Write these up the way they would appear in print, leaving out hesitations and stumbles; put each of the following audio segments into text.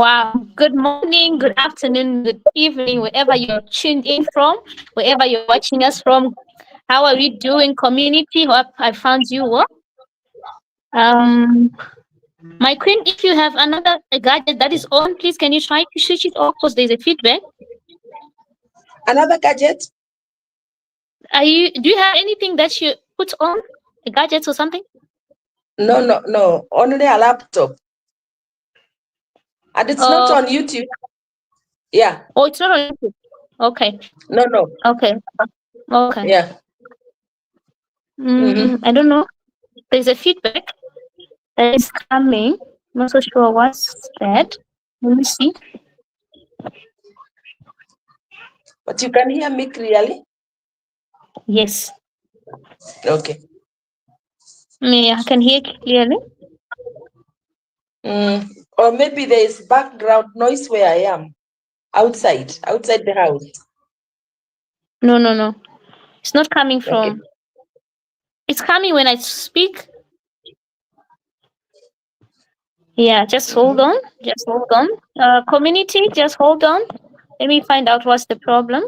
Wow. Good morning, good afternoon, good evening, wherever you're tuned in from, wherever you're watching us from. How are we doing, community? Hope I found you well. Um, my queen, if you have another gadget that is on, please can you try to switch it off because there's a feedback. Another gadget? Do you have anything that you put on? A gadget or something? No. Only a laptop. And it's not Uh, on YouTube. Yeah. oh, it's not on YouTube. Okay. No. Okay. Okay. Yeah. I don't know. There's a feedback that is coming. I'm not so sure what's that. Let me see. But you can hear me clearly? Yes. Okay. Me, I can hear clearly. Or maybe there is background noise where I am. Outside the house. No. It's not coming Okay. from. It's coming when I speak. Yeah, just hold on. Just hold on. Community, just hold on. Let me find out what's the problem.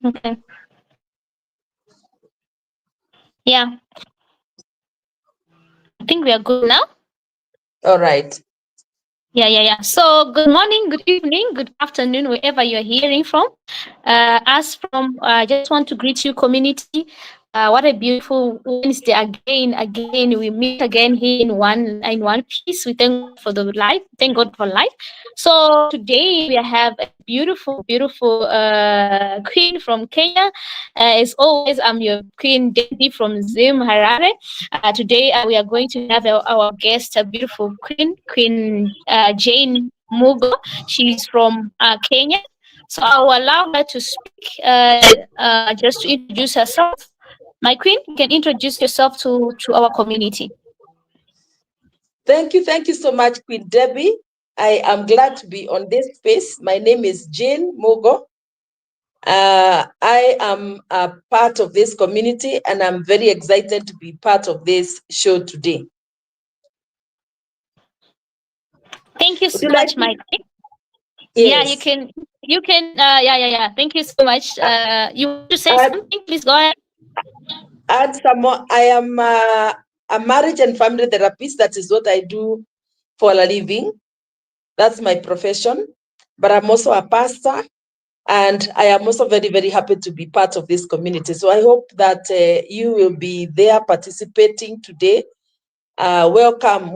Okay. Yeah, I think we are good now. All right. Yeah. So, good morning, good evening, good afternoon, wherever you're hearing from. I just want to greet you, community. What a beautiful Wednesday again. We meet again here in one piece. We thank God for the life. Thank God for life. So today we have a beautiful queen from Kenya. As always, I'm your queen, Deby from Zim Harare. Today we are going to have our guest, a beautiful Queen Jane Mugo. She's from Kenya. So I will allow her to speak just to introduce herself. My queen, you can introduce yourself to our community. Thank you so much, Queen Deby. I am glad to be on this space. My name is Jane Mogo. I am a part of this community and I'm very excited to be part of this show today. Thank you Would so you like much, to? my queen. Yeah, you Yes. can. You can. Yeah. Thank you so much. You want to say Add, something? Please go ahead. add some more. I am a marriage and family therapist. That is what I do for a living. That's my profession. But I'm also a pastor. And I am also very happy to be part of this community. So I hope that you will be there participating today. Welcome.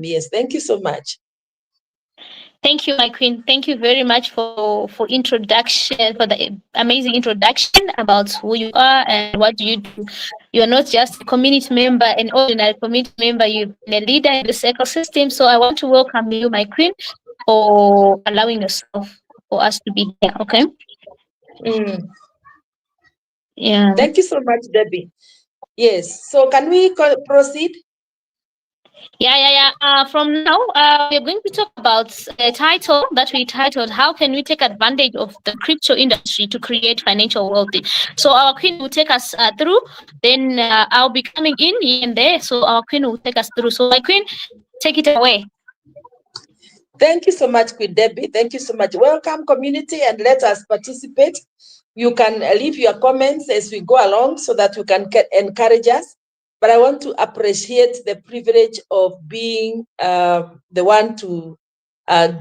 Yes, thank you so much. Thank you, my queen. Thank you very much for introduction, for the amazing introduction about who you are and what do you do. You are not just a community member, an ordinary community member. You've been a leader in this ecosystem. So I want to welcome you, my queen, for allowing yourself for us to be here. Okay. Mm. Yeah. Thank you so much, Debbie. Yes. So can we proceed? Yeah. From now, we're going to talk about a title that we titled "How Can We Take Advantage of the Crypto Industry to Create Financial Wealth?" So our queen will take us through. Then I'll be coming in here and there. So our queen will take us through. So my queen, take it away. Thank you so much, Queen Debbie. Thank you so much. Welcome, community, and let us participate. You can leave your comments as we go along so that you can encourage us. But I want to appreciate the privilege of being the one to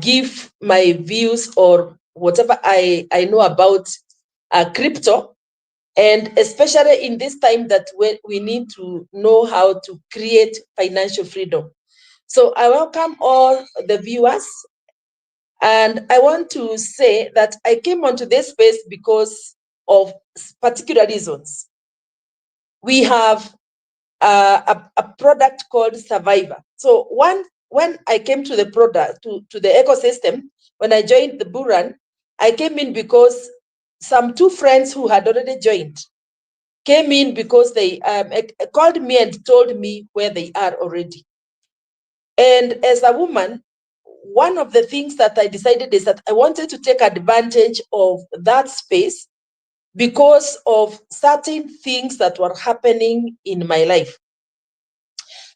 give my views or whatever I know about crypto. And especially in this time that we need to know how to create financial freedom. So I welcome all the viewers. And I want to say that I came onto this space because of particular reasons. We have a product called Survivor. So when I came to the product, to the ecosystem, when I joined the Bullrun, I came in because some two friends who had already joined came in because they called me and told me where they are already. And as a woman, one of the things that I decided is that I wanted to take advantage of that space because of certain things that were happening in my life.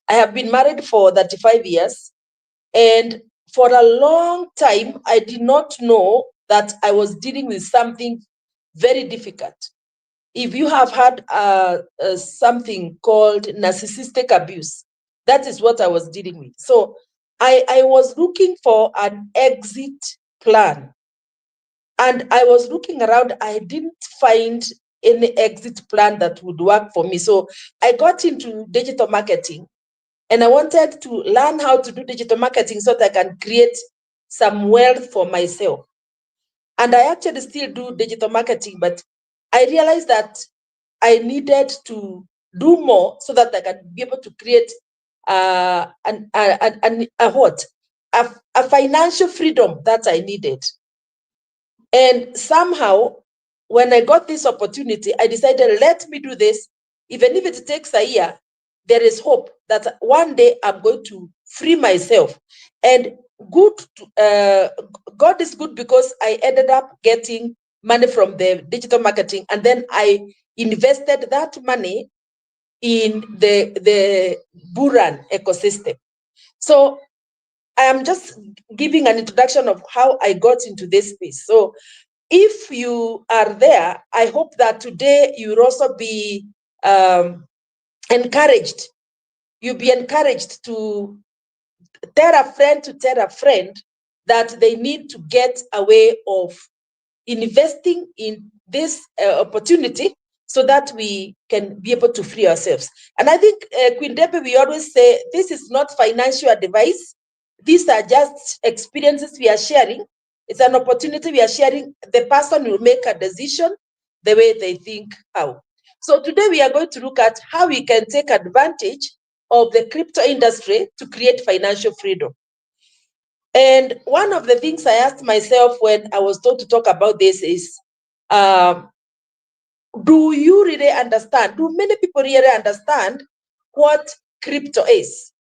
I have been married for 35 years, and for a long time, I did not know that I was dealing with something very difficult. If you have had something called narcissistic abuse, that is what I was dealing with. So I was looking for an exit plan. And I was looking around, I didn't find any exit plan that would work for me. So I got into digital marketing, and I wanted to learn how to do digital marketing so that I can create some wealth for myself. And I actually still do digital marketing, but I realized that I needed to do more so that I can be able to create a financial freedom that I needed. And somehow, when I got this opportunity, I decided, let me do this. Even if it takes a year, there is hope that one day I'm going to free myself. And God is good, because I ended up getting money from the digital marketing, and then I invested that money in the Bullrun ecosystem. So I am just giving an introduction of how I got into this space. So if you are there, I hope that today you will also be encouraged. You'll be encouraged to tell a friend that they need to get away of investing in this opportunity so that we can be able to free ourselves. And I think, Queen Deby, we always say this is not financial advice. These are just experiences we are sharing. It's an opportunity we are sharing. The person will make a decision the way they think how. So today we are going to look at how we can take advantage of the crypto industry to create financial freedom. And one of the things I asked myself when I was told to talk about this is, do you really understand? Do many people really understand what crypto is?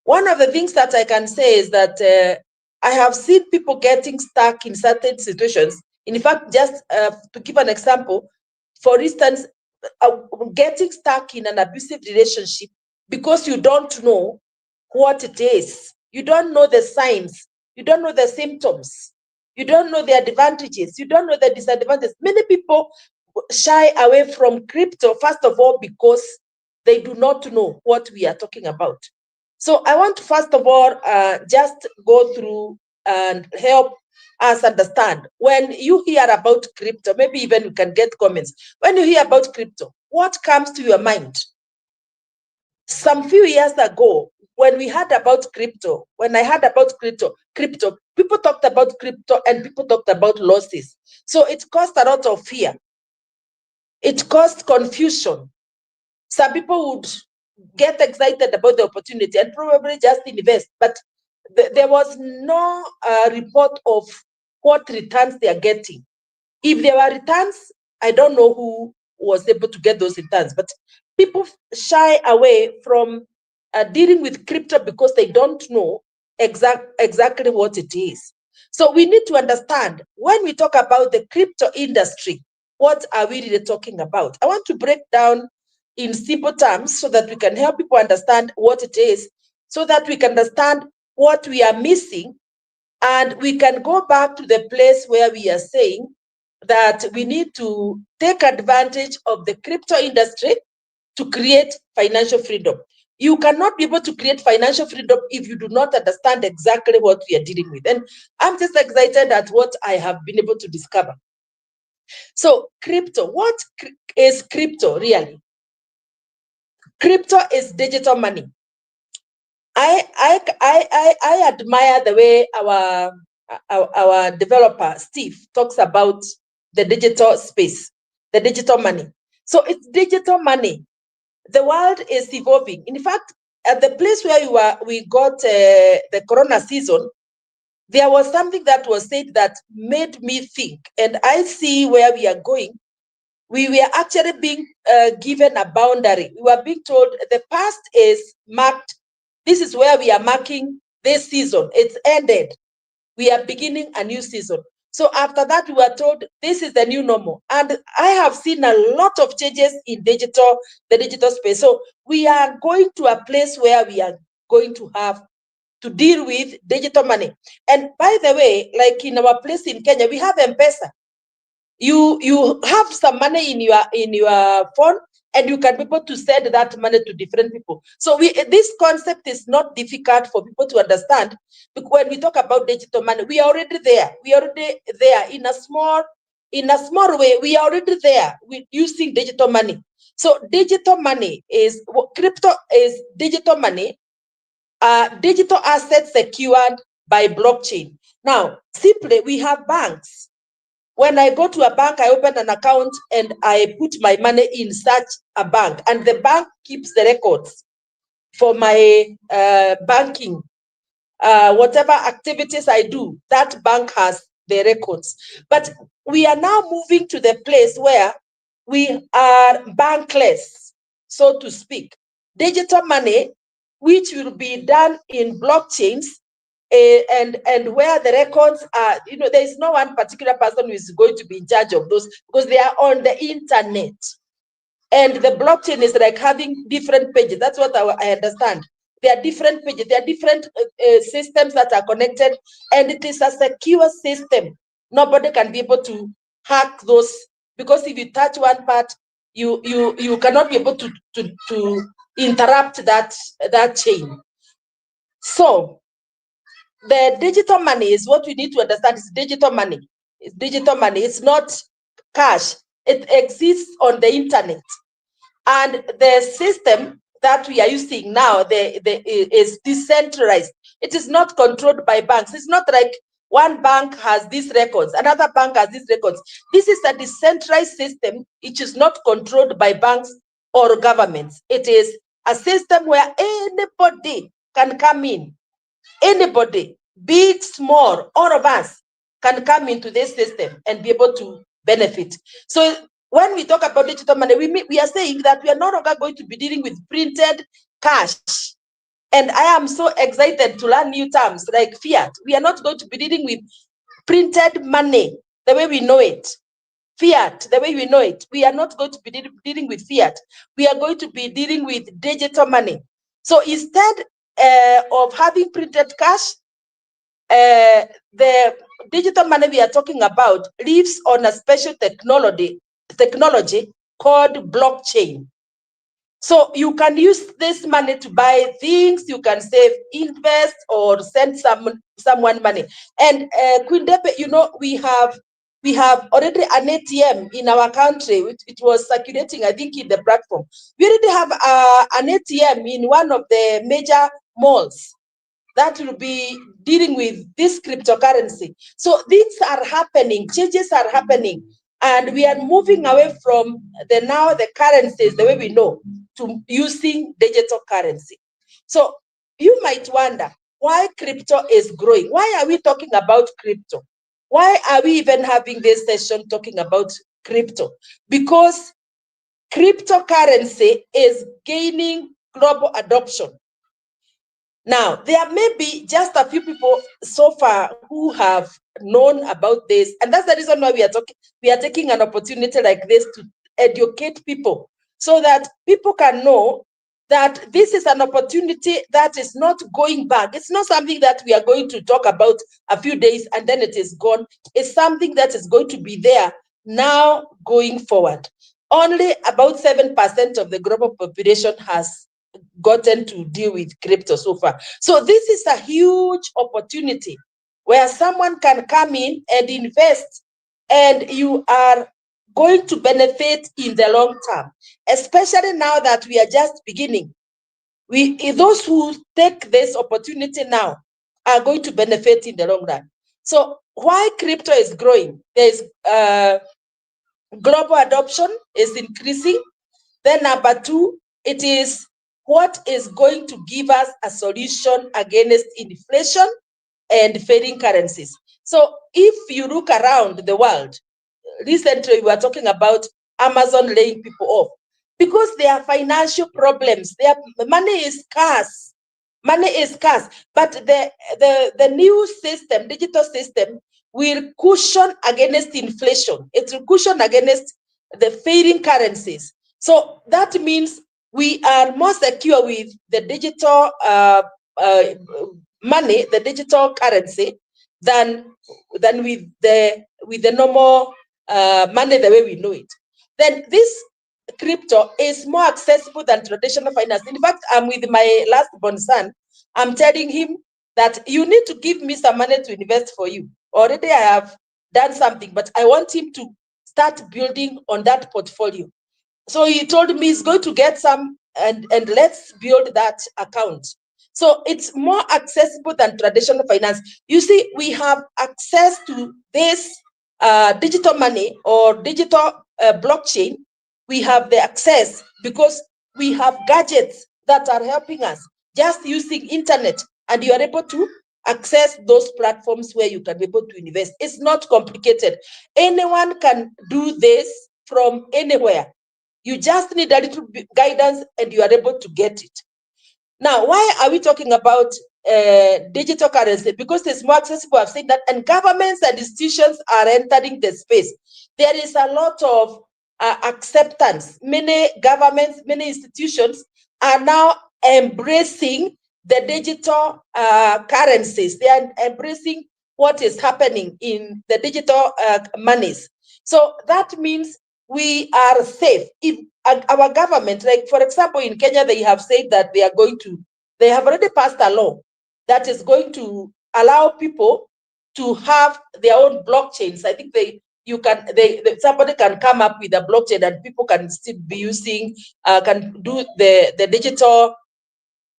One of the things that I can say is that I have seen people getting stuck in certain situations. In fact, just to give an example, for instance, getting stuck in an abusive relationship because you don't know what it is. You don't know the signs. You don't know the symptoms. You don't know the advantages. You don't know the disadvantages. Many people shy away from crypto, first of all, because they do not know what we are talking about. So I want to, first of all, just go through and help us understand. When you hear about crypto, maybe even you can get comments. When you hear about crypto, what comes to your mind? Some few years ago, when we heard about crypto, when I heard about crypto, people talked about crypto and people talked about losses. So it caused a lot of fear. It caused confusion. Some people would get excited about the opportunity and probably just invest, but there was no report of what returns they are getting. If there were returns, I don't know who was able to get those returns, but people shy away from dealing with crypto because they don't know exactly what it is. So we need to understand, when we talk about the crypto industry, what are we really talking about? I want to break down in simple terms so that we can help people understand what it is, so that we can understand what we are missing, and we can go back to the place where we are saying that we need to take advantage of the crypto industry to create financial freedom. You cannot be able to create financial freedom if you do not understand exactly what we are dealing with. And I'm just excited at what I have been able to discover. So crypto, what is crypto really? Crypto is digital money. I admire the way our developer Steve talks about the digital space, the digital money. So it's digital money. The world is evolving. In fact, at the place where we got the Corona season, there was something that was said that made me think, and I see where we are going. We were actually being given a boundary. We were being told the past is marked. This is where we are marking this season. It's ended. We are beginning a new season. So after that, we were told this is the new normal. And I have seen a lot of changes in the digital space. So we are going to a place where we are going to have to deal with digital money. And by the way, like in our place in Kenya, we have M-Pesa. You have some money in your phone, and you can be able to send that money to different people. So this concept is not difficult for people to understand, because when we talk about digital money, we are already there. We are already there in a small way. We are already there with using digital money. So digital money is crypto is digital money, digital assets secured by blockchain. Now, simply, we have banks. When I go to a bank, I open an account and I put my money in such a bank, and the bank keeps the records for my banking. Whatever activities I do, that bank has the records. But we are now moving to the place where we are bankless, so to speak. Digital money, which will be done in blockchains, and where the records are, there is no one particular person who is going to be in charge of those, because they are on the internet. And the blockchain is like having different pages. That's what I understand. There are different pages. There are different systems that are connected, and it is a secure system. Nobody can be able to hack those, because if you touch one part, you cannot be able to interrupt that chain. So the digital money is what we need to understand. Is digital money. It's digital money. It's not cash. It exists on the internet. And the system that we are using now is decentralized. It is not controlled by banks. It's not like one bank has these records, another bank has these records. This is a decentralized system. It is not controlled by banks or governments. It is a system where anybody can come in. Anybody, big, small, all of us can come into this system and be able to benefit. So when we talk about digital money, we are saying that we are no longer going to be dealing with printed cash. And I am so excited to learn new terms like fiat. We are not going to be dealing with printed money the way we know it. Fiat, the way we know it. We are not going to be dealing with fiat. We are going to be dealing with digital money. So instead of having printed cash, the digital money we are talking about lives on a special technology called blockchain. So you can use this money to buy things, you can save, invest, or send someone money. And Queen Deby, we have already an ATM in our country, which it was circulating, I think, in the platform. We already have an ATM in one of the major malls that will be dealing with this cryptocurrency. So things are happening, changes are happening, and we are moving away from the currencies the way we know to using digital currency. So you might wonder why crypto is growing. Why are we talking about crypto? Why are we even having this session talking about crypto? Because cryptocurrency is gaining global adoption. Now, there may be just a few people so far who have known about this, and that's the reason why we are taking an opportunity like this to educate people, so that people can know that this is an opportunity that is not going back. It's not something that we are going to talk about a few days and then it is gone. It's something that is going to be there now going forward. Only about 7% of the global population has gotten to deal with crypto so far. So this is a huge opportunity where someone can come in and invest, and you are going to benefit in the long term, especially now that we are just beginning. Those who take this opportunity now are going to benefit in the long run. So why crypto is growing? There's global adoption is increasing. Then number two, it is what is going to give us a solution against inflation and failing currencies. So if you look around the world, recently we were talking about Amazon laying people off because there are financial problems. Their money is scarce. Money is scarce. But the new system, digital system, will cushion against inflation. It will cushion against the failing currencies. So that means we are more secure with the digital money, the digital currency, than with the normal money the way we know it. Then this crypto is more accessible than traditional finance. In fact, I'm with my last born son. I'm telling him that you need to give me some money to invest for you. Already I have done something, but I want him to start building on that portfolio. So he told me he's going to get some, and let's build that account. So it's more accessible than traditional finance. You see, we have access to this digital money or digital blockchain. We have the access because we have gadgets that are helping us. Just using internet, and you are able to access those platforms where you can be able to invest. It's not complicated. Anyone can do this from anywhere. You just need a little guidance and you are able to get it. Now, why are we talking about digital currency? Because it's more accessible, I've said that, and governments and institutions are entering the space. There is a lot of acceptance. Many governments, many institutions are now embracing the digital currencies. They are embracing what is happening in the digital monies. So that means we are safe. If our government, like for example, in Kenya, they have said that they have already passed a law that is going to allow people to have their own blockchains. I think somebody can come up with a blockchain and people can still be using, can do the digital,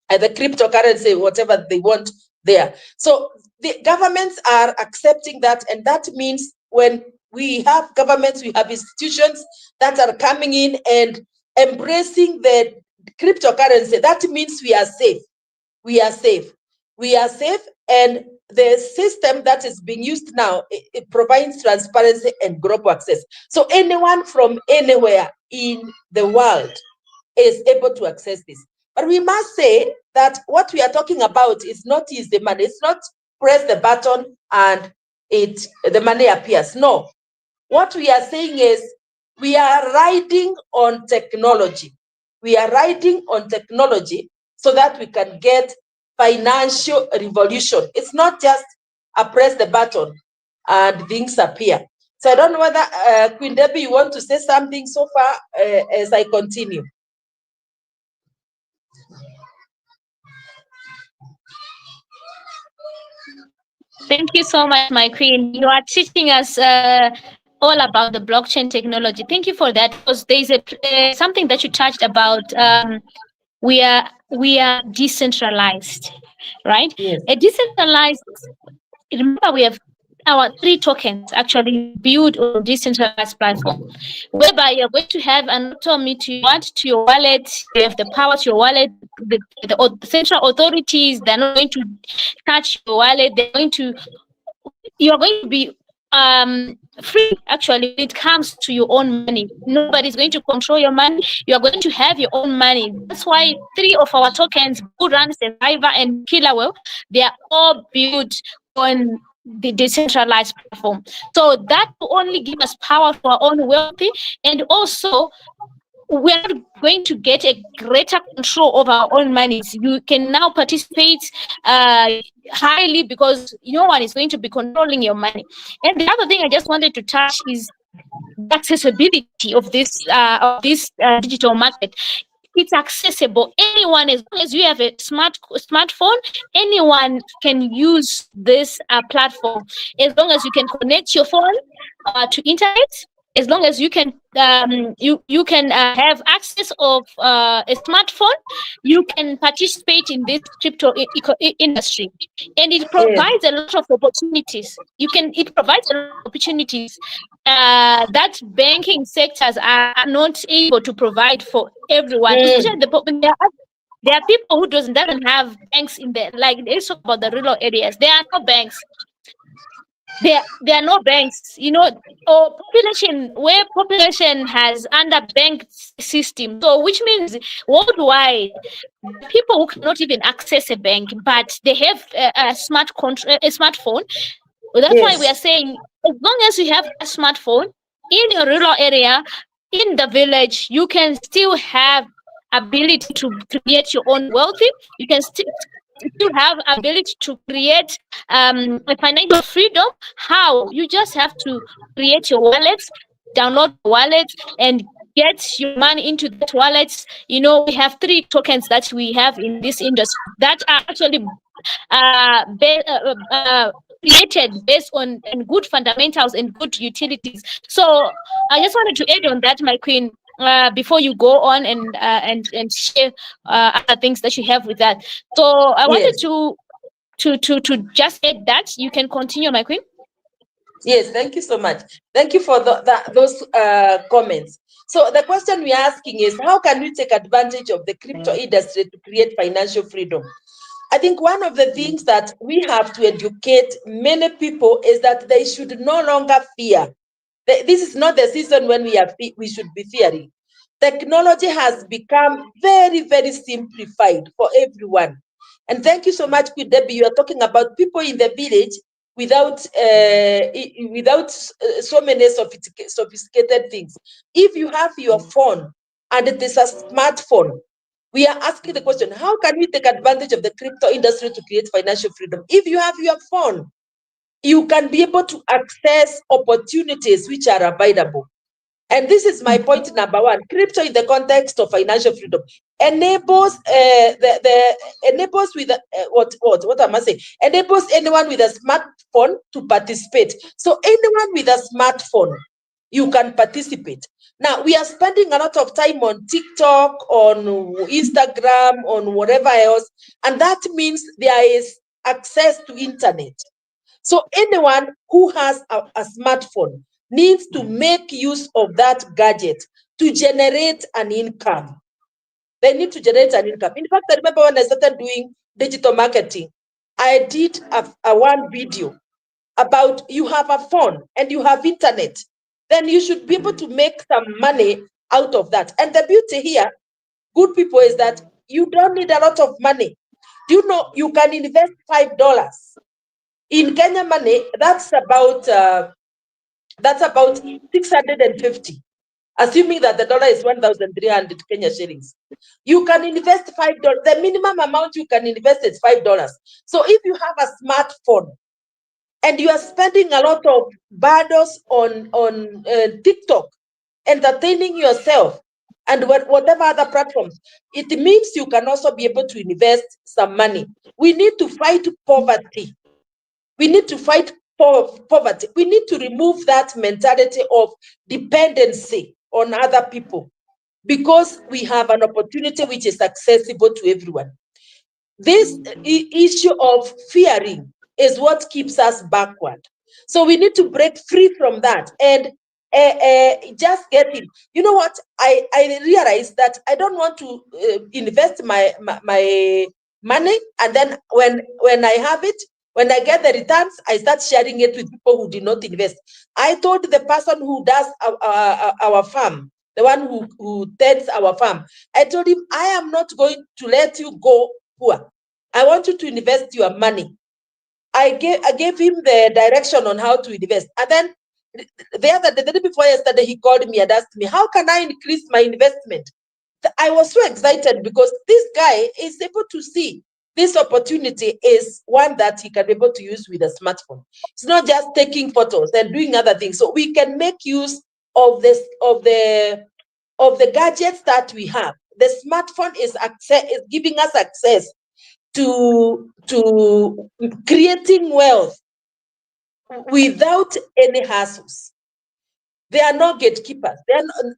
the cryptocurrency, whatever they want there. So the governments are accepting that, and that means when we have governments, we have institutions that are coming in and embracing the cryptocurrency. That means we are safe. We are safe. We are safe, and the system that is being used now, it provides transparency and global access. So anyone from anywhere in the world is able to access this. But we must say that what we are talking about is not easy money. It's not press the button and the money appears. No. What we are saying is we are riding on technology. We are riding on technology so that we can get financial revolution. It's not just a press the button and things appear. So I don't know whether Queen Deby, you want to say something so far as I continue. Thank you so much, my queen. You are teaching us all about the blockchain technology. Thank you for that. Because there's something that you touched about. We are decentralized, right? Yes. A decentralized. Remember, we have our 3 tokens actually built on decentralized platform, whereby you're going to have an autonomy to your wallet. You have the power to your wallet. The central authorities, they're not going to touch your wallet. You're going to be free actually when it comes to your own money. Nobody's going to control your money. You're going to have your own money. That's why 3 of our tokens, Bullrun, Survivor, and Killerwell, they are all built on the decentralized platform. So that will only give us power for our own wealthy, and also we are going to get a greater control over our own monies. You can now participate highly because no one is going to be controlling your money. And the other thing I just wanted to touch is the accessibility of this digital market. It's accessible. Anyone, as long as you have a smartphone, anyone can use this platform. As long as you can connect your phone to internet, as long as you can have access of a smartphone, you can participate in this crypto industry, and it provides a lot of opportunities. It provides a lot of opportunities that banking sectors are not able to provide for everyone, especially there are people who doesn't have banks in there. Like they talk about the rural areas, there are no banks. There are no banks, or population has underbanked system. So which means worldwide, there are people who cannot even access a bank, but they have a smartphone. So that's why we are Yes. saying, as long as you have a smartphone in your rural area, in the village, you can still have ability to create your own wealthy. You can still have ability to create a financial freedom. How? You just have to create your wallets, download your wallets, and get your money into that wallet. We have three tokens that we have in this industry that are actually created based on good fundamentals and good utilities. So I just wanted to add on that, my queen, before you go on and share other things that you have with that. So I wanted Yes. to just add that. You can continue, my queen. Yes, thank you so much. Thank you for those comments. So the question we're asking is, how can we take advantage of the crypto industry to create financial freedom? I think one of the things that we have to educate many people is that they should no longer fear. This is not the season when we should be fearing. Technology has become very, very simplified for everyone. And thank you so much, Debbie. You are talking about people in the village without so many sophisticated things. If you have your phone and it is a smartphone, we are asking the question, how can we take advantage of the crypto industry to create financial freedom? If you have your phone, you can be able to access opportunities which are available. And this is my point number one. Crypto in the context of financial freedom enables enables with what am I saying? Enables anyone with a smartphone to participate. So anyone with a smartphone, you can participate. Now we are spending a lot of time on TikTok, on Instagram, on whatever else, and that means there is access to internet. So anyone who has a smartphone needs to make use of that gadget to generate an income. They need to generate an income. In fact, I remember when I started doing digital marketing, I did a one video about you have a phone and you have internet, then you should be able to make some money out of that. And the beauty here, good people, is that you don't need a lot of money. Do you know you can invest $5 in Kenya money? That's about 650, assuming that the dollar is 1,300 Kenya shillings. You can invest $5. The minimum amount you can invest is $5. So if you have a smartphone and you are spending a lot of bundles on TikTok, entertaining yourself, and whatever other platforms, it means you can also be able to invest some money. We need to fight poverty. We need to fight poverty. We need to remove that mentality of dependency on other people, because we have an opportunity which is accessible to everyone. This issue of fearing is what keeps us backward. So we need to break free from that and just get in. You know what? I realized that I don't want to invest my money, and then when I have it, when I get the returns, I start sharing it with people who did not invest. I told the person who does our farm, the one who tends our farm, I told him, I am not going to let you go poor. I want you to invest your money. I gave him the direction on how to invest. And then the day before yesterday, he called me and asked me, how can I increase my investment? I was so excited because this guy is able to see this opportunity is one that he can be able to use with a smartphone. It's not just taking photos and doing other things. So we can make use of this of the gadgets that we have. The smartphone is giving us access to creating wealth without any hassles. They are not gatekeepers.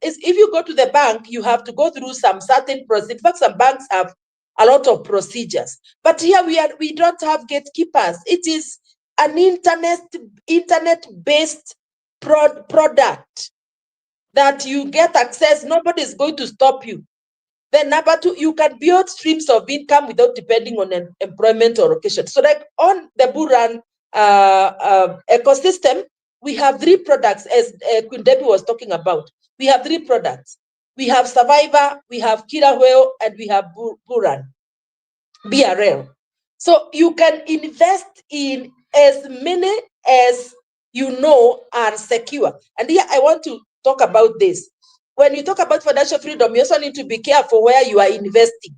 If you go to the bank, you have to go through some certain procedures. In fact, some banks have a lot of procedures. But here we don't have gatekeepers. It is an internet-based product that you get access. Nobody is going to stop you. Then number two, you can build streams of income without depending on employment or location. So like on the Bullrun ecosystem, we have three products, as Queen Debbie was talking about. We have three products. We have Survivor, we have Killer Whale, and we have Bullrun, BRL. So you can invest in as many as you know are secure. And here I want to talk about this. When you talk about financial freedom, you also need to be careful where you are investing.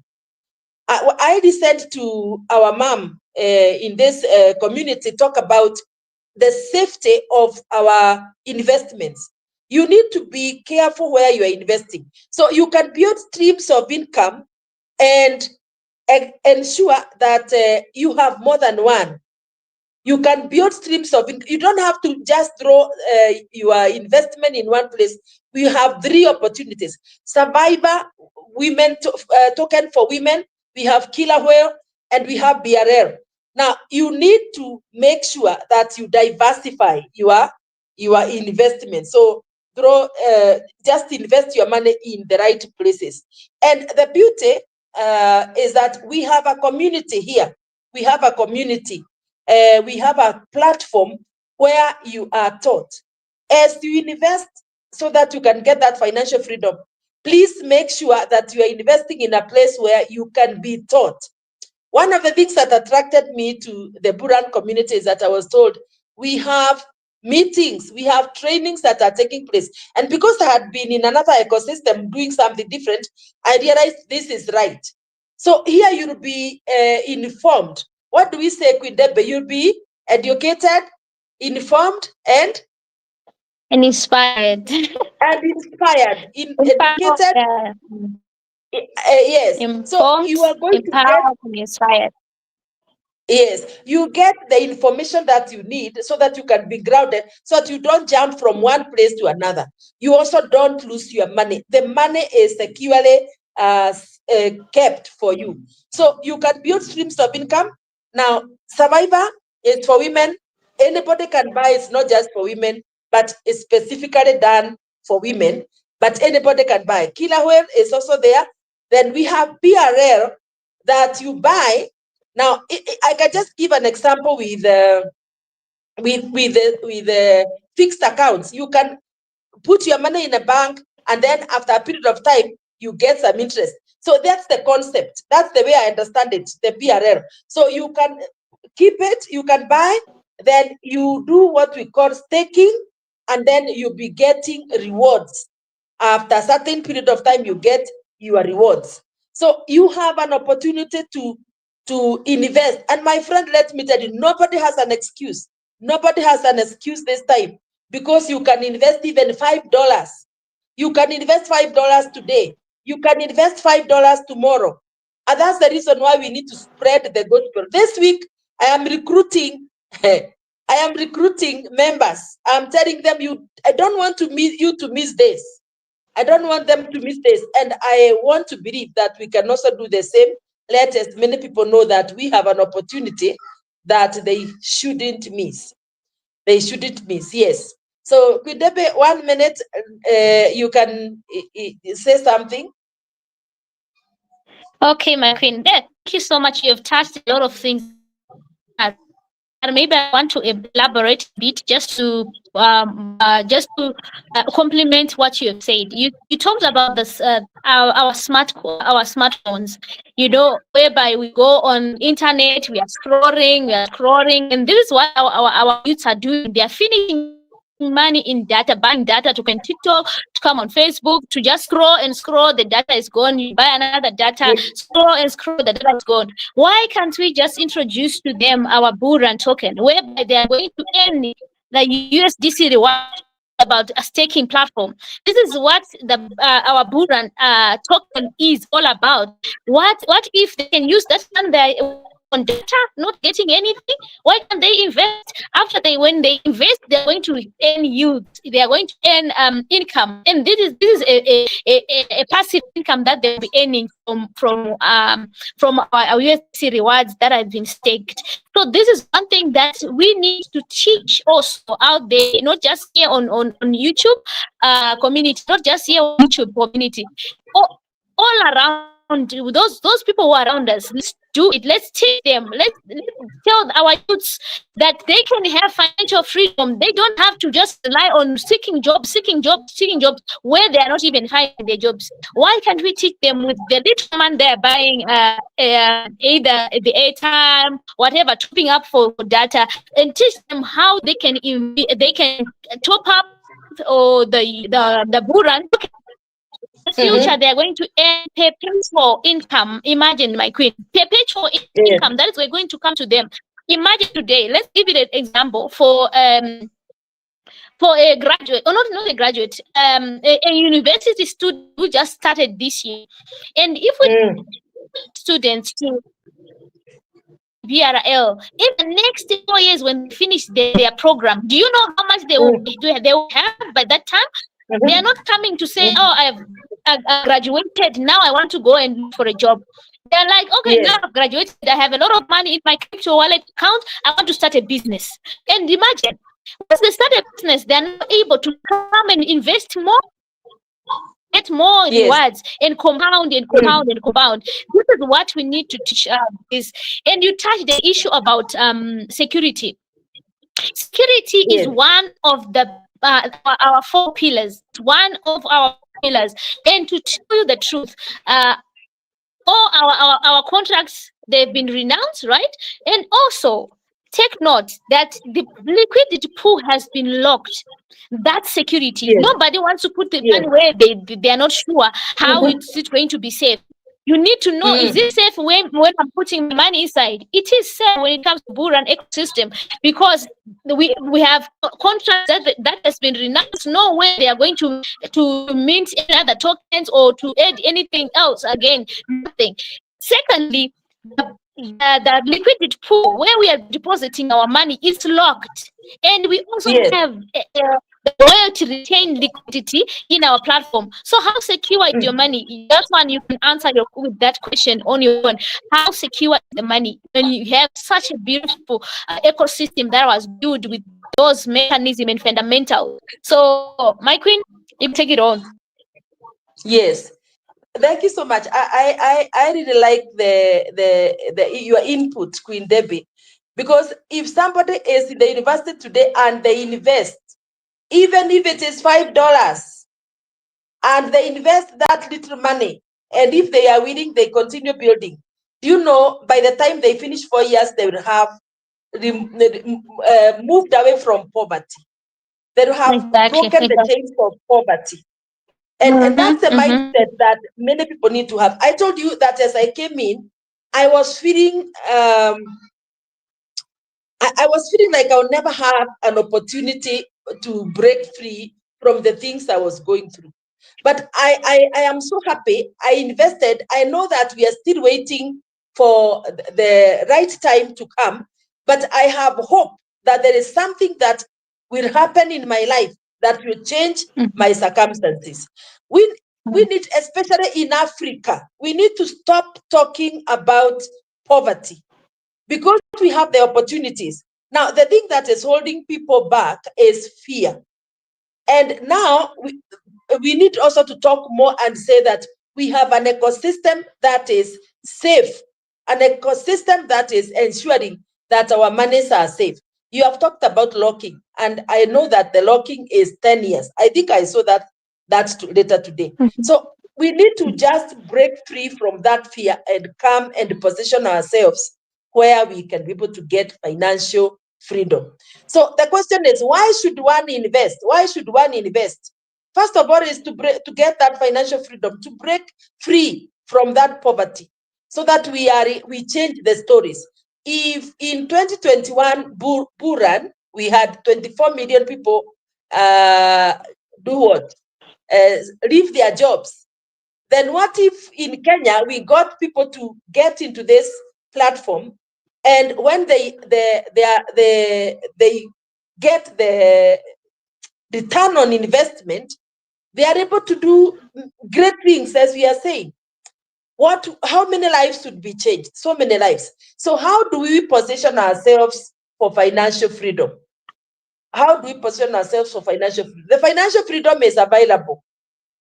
I listened to our mom in this community talk about the safety of our investments. You need to be careful where you are investing. So you can build streams of income and ensure that you have more than one. You can build streams of income. You don't have to just throw your investment in one place. We have 3 opportunities. Survivor, women token for women, we have killer whale, and we have BRL. Now, you need to make sure that you diversify your investment. So just invest your money in the right places. And the beauty is that we have a community here. We have a community. We have a platform where you are taught as you invest so that you can get that financial freedom. Please make sure that you are investing in a place where you can be taught. One of the things that attracted me to the Bullrun community is that I was told we have meetings, we have trainings that are taking place. And because I had been in another ecosystem doing something different, I realized this is right. So here you'll be informed. What do we say, Deby? You'll be educated, informed, and inspired. inspired. Empowered, Educated, yes. So informed, you are going to get. empowered, and inspired. Yes, you get the information that you need so that you can be grounded, so that you don't jump from one place to another. You also don't lose your money. The money is securely kept for you. So you can build streams of income. Now, Survivor is for women. Anybody can buy. It's not just for women, but it's specifically done for women. But anybody can buy. Killer Whale is also there. Then we have BRL that you buy. Now, I can just give an example with the fixed accounts. You can put your money in a bank, and then after a period of time, you get some interest. So that's the concept. That's the way I understand it, the BRL. So you can keep it, you can buy, then you do what we call staking, and then you'll be getting rewards. After a certain period of time, you get your rewards. So you have an opportunity to invest. And my friend, let me tell you, nobody has an excuse. Nobody has an excuse this time, because you can invest even $5. You can invest $5 today. You can invest $5 tomorrow. And that's the reason why we need to spread the gospel. This week, I am recruiting. I am recruiting members. I'm telling them, I don't want you to miss this. I don't want them to miss this. And I want to believe that we can also do the same. Let as many people know that we have an opportunity that they shouldn't miss. They shouldn't miss, yes. So, Deby, 1 minute, you can say something. Okay, my queen. Thank you so much. You've touched a lot of things and maybe I want to elaborate a bit just to complement what you have said. You talked about this our smartphones, whereby we go on internet, we are scrolling, and this is what our youths are doing. They are finishing money in data, buying data to go on TikTok, to come on Facebook, to just scroll, the data is gone. You buy another data, scroll, the data is gone. Why can't we just introduce to them our Bullrun token, whereby they are going to earn the USDC rewards? This is about a staking platform. This is what our Bullrun token is all about. What if they can use that when they are on data, not getting anything? Why can't they invest? When they invest, they are going to earn yield. They are going to earn income, and this is a passive income that they'll be earning from our USDC rewards that have been staked. So this is one thing that we need to teach also out there, not just here on YouTube community, not just here on YouTube community, all around those people who are around us. do it. Let's teach them. Let's tell our youths that they can have financial freedom. They don't have to just rely on seeking jobs where they are not even finding their jobs. Why can't we teach them with the little man they're buying, either the airtime, whatever, topping up for data, and teach them how they can top up or the Bullrun. The future, they are going to earn perpetual income. Imagine, my queen, perpetual Yes. income that is going to come to them. Imagine today, let's give it an example for a graduate, or not a graduate, a university student who just started this year. And if we students to VRL in the next 4 years when they finish their program, do you know how much they will have by that time? They are not coming to say, "Oh, I graduated. Now I want to go and look for a job." They're like, "Okay, Yes. now I've graduated. I have a lot of money in my crypto wallet account. I want to start a business." And imagine, once they start a business, they're not able to come and invest more, get more rewards, and compound and compound and compound. This is what we need to teach this. And you touched the issue about security. Security is one of the our four pillars. One of our pillars. And to tell you the truth, all our contracts, they've been renounced, right? And also take note that the liquidity pool has been locked. That's security. Nobody wants to put the money where they are not sure how it's going to be safe. You need to know, is it safe when I'm putting my money inside? It is safe when it comes to Bullrun ecosystem, because we have contracts that has been renounced. No way they are going to mint any other tokens or to add anything else again. Nothing. Secondly, the liquidity pool where we are depositing our money is locked, and we also have the royalty retained liquidity in our platform. So how secure is your money? That one you can answer with that question on your own. How secure is the money when you have such a beautiful ecosystem that was built with those mechanisms and fundamentals? So, my queen, you take it on. Yes. Thank you so much. I really like the your input, Queen Deby, because if somebody is in the university today and they invest, even if it is $5, and they invest that little money, and if they are winning, they continue building. You know, by the time they finish 4 years, they will have moved away from poverty. They will have broken the chains of poverty. And that's the mindset that many people need to have. I told you that as I came in, I was feeling I was feeling like I'll never have an opportunity to break free from the things I was going through. But I am so happy. I invested. I know that we are still waiting for the right time to come, but I have hope that there is something that will happen in my life that will change my circumstances. We need, especially in Africa, we need to stop talking about poverty, because we have the opportunities. Now, the thing that is holding people back is fear. And now we need also to talk more and say that we have an ecosystem that is safe, an ecosystem that is ensuring that our monies are safe. You have talked about locking, and I know that the locking is 10 years. I think I saw that later today. So we need to just break free from that fear and come and position ourselves where we can be able to get financial freedom. So the question is, why should one invest? Why should one invest? First of all, is to get that financial freedom, to break free from that poverty, so that we change the stories. If in 2021 Bullrun, we had 24 million people do what? Leave their jobs. Then what if in Kenya we got people to get into this platform, and when they get the return on investment, they are able to do great things, as we are saying. How many lives should be changed? So many lives. So how do we position ourselves for financial freedom? How do we position ourselves for financial freedom? The financial freedom is available,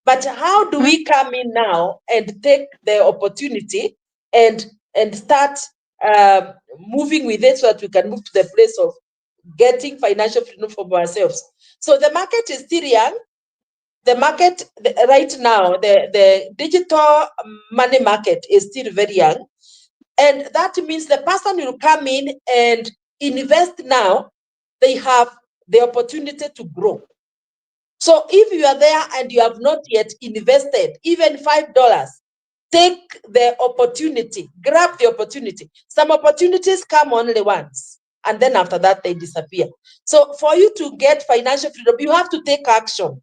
but how do we come in now and take the opportunity and and start moving with it so that we can move to the place of getting financial freedom for ourselves. So the market is still young. The market right now, the digital money market is still very young. And that means the person will come in and invest now, they have the opportunity to grow. So if you are there and you have not yet invested even $5, take the opportunity, grab the opportunity. Some opportunities come only once, and then after that they disappear. So for you to get financial freedom, you have to take action.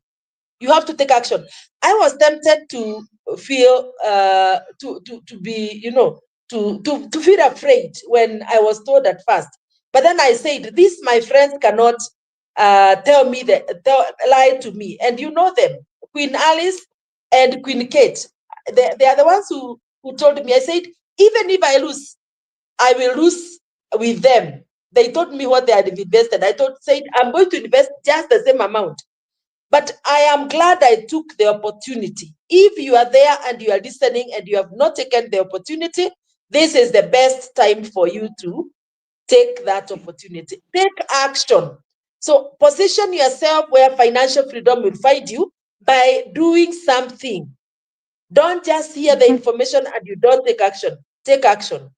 You have to take action. I was tempted to feel to be, to feel afraid when I was told at first. But then I said, this my friends cannot lie to me. And you know them, Queen Alice and Queen Kate. They are the ones who told me. I said, even if I lose, I will lose with them. They told me what they had invested. Said, I'm going to invest just the same amount. But I am glad I took the opportunity. If you are there and you are listening and you have not taken the opportunity, this is the best time for you to take that opportunity. Take action. So position yourself where financial freedom will find you by doing something. Don't just hear the information and you don't take action. Take action.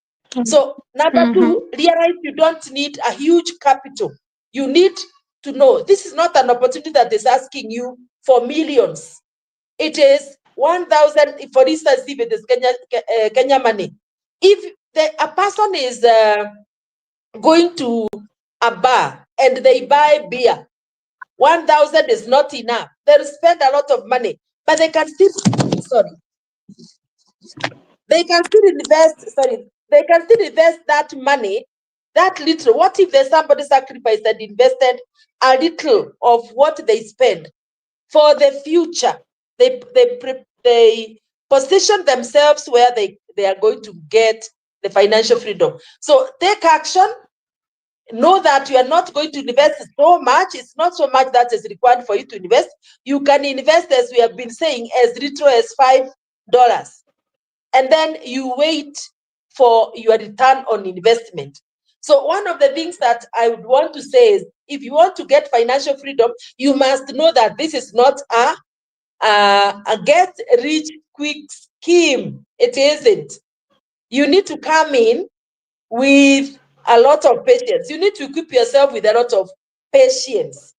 So number two, realize you don't need a huge capital. You need to know this is not an opportunity that is asking you for millions. It is 1,000, for instance, if it is Kenya money. If a person is going to a bar and they buy beer, 1,000 is not enough. They'll spend a lot of money, but they can still, sorry, they can still invest, they can still invest that money, that little. What if there's somebody sacrificed and invested a little of what they spend for the future? They position themselves where they are going to get the financial freedom. So take action. Know that you are not going to invest so much. It's not so much that is required for you to invest. You can invest, as we have been saying, as little as $5. And then you wait for your return on investment. So one of the things that I would want to say is, if you want to get financial freedom, you must know that this is not a get rich quick scheme. It isn't. You need to come in with a lot of patience. You need to equip yourself with a lot of patience,